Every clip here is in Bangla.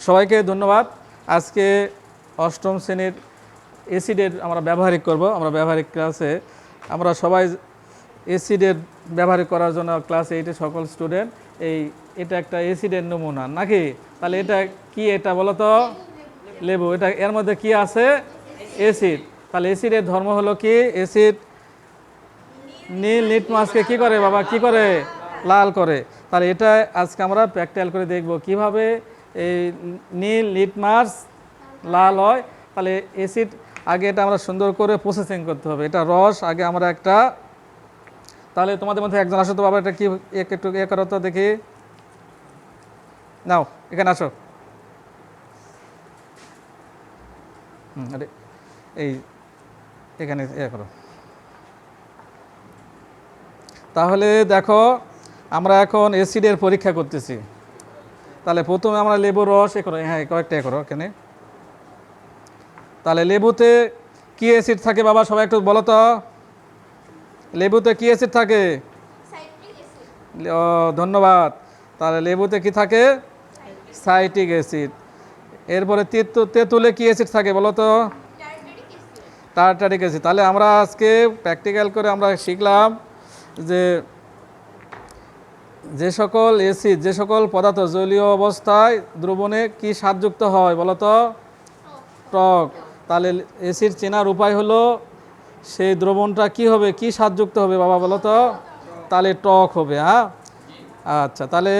সবাইকে ধন্যবাদ। আজকে অষ্টম শ্রেণীর অ্যাসিডের আমরা ব্যবহারিক করব। আমরা ব্যবহারিক ক্লাসে আমরা সবাই অ্যাসিডের ব্যবহারিক করার জন্য ক্লাস 8-এর সকল স্টুডেন্ট এটা একটা অ্যাসিডের নমুনা নাকি? তাহলে এটা কি, এটা বলো তো? লেবু। এটা এর মধ্যে কি আছে? অ্যাসিড। তাহলে অ্যাসিডের ধর্ম হলো কি? অ্যাসিড নীল লিটমাসকে কি করে বাবা? কি করে? লাল করে। তাহলে এটা আজকে আমরা প্র্যাকটিক্যাল করে দেখব কিভাবে এই নীল লিটমাস লাল হয়। তাহলে অ্যাসিড আগে এটা আমরা সুন্দর করে প্রসেসিং করতে হবে। এটা রস আগে আমরা একটা, তাহলে তোমাদের মধ্যে একজন আসো তো বাবা, এটা কি একটু করো তো দেখি। নাও এখানে আসো। আরে এই এখানে করো। তাহলে দেখো আমরা এখন অ্যাসিডের পরীক্ষা করতেছি। তাহলে প্রথমে আমরা লেবুর রস করো, হ্যাঁ কয়েকটা করো এখানে। তাহলে লেবুতে কি অ্যাসিড থাকে বাবা? সবাই একটু বলো তো, লেবুতে কি অ্যাসিড থাকে? ও ধন্যবাদ। তাহলে লেবুতে কি থাকে? Citric acid. এরপরে তেঁতুলে কি অ্যাসিড থাকে বলো তো? Tartaric acid. তাহলে আমরা আজকে প্র্যাকটিক্যাল করে আমরা শিখলাম যে সকল অ্যাসিড, যে সকল পদার্থ জলীয় অবস্থায় দ্রবণে কি স্বাদযুক্ত হয় বলো তো? টক। তাহলে অ্যাসিড চেনার উপায় হলো সেই দ্রবণটা কি হবে, কি স্বাদযুক্ত হবে বাবা বলো তো? তাহলে টক হবে। হ্যাঁ আচ্ছা, তাহলে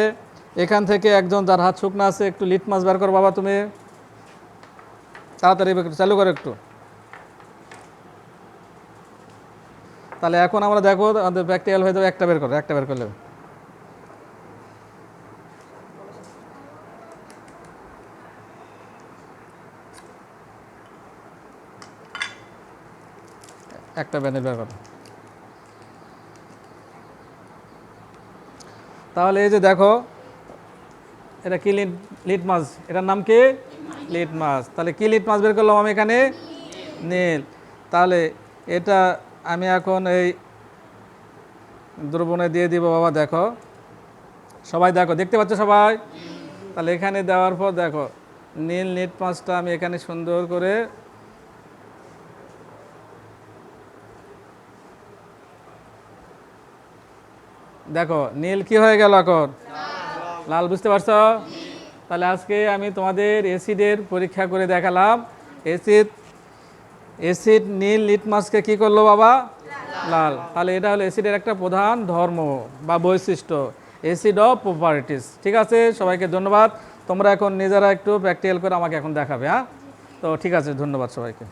এখান থেকে একজন যার হাত শুকনো আছে একটু লিটমাস বের করো বাবা, তুমি তাড়াতাড়ি চালু করো একটু। তাহলে এখন আমরা দেখো আমাদের প্র্যাকটিক্যাল হয়ে যাবে। একটা বের করো, একটা বের করলে একটা ব্যানের বের করো। তাহলে এই যে দেখো এটা কি লিটমাস, এটার নাম কি? লিটমাস। তাহলে কি লিটমাস বের করলাম আমি এখানে? নীল। তাহলে এটা আমি এখন এই দ্রবণে দিয়ে দিব বাবা। দেখো সবাই, দেখো দেখতে পাচ্ছ সবাই? তাহলে এখানে দেওয়ার পর দেখো নীল লিটমাসটা আমি এখানে সুন্দর করে দেখো নীল কি হয়ে গেল এখন? লাল। বুঝতে পারছো? তাহলে আজকে আমি তোমাদের অ্যাসিডের পরীক্ষা করে দেখালাম। অ্যাসিড নীল লিটমাসকে কি করলো বাবা? লাল। তাহলে এটা হলো অ্যাসিডের একটা প্রধান ধর্ম বা বৈশিষ্ট্য, অ্যাসিড অফ প্রপার্টিস। ঠিক আছে, সবাইকে ধন্যবাদ। তোমরা এখন নিজেরা একটু প্র্যাকটিক্যাল করে আমাকে এখন দেখাবে। হ্যাঁ তো ঠিক আছে, ধন্যবাদ সবাইকে।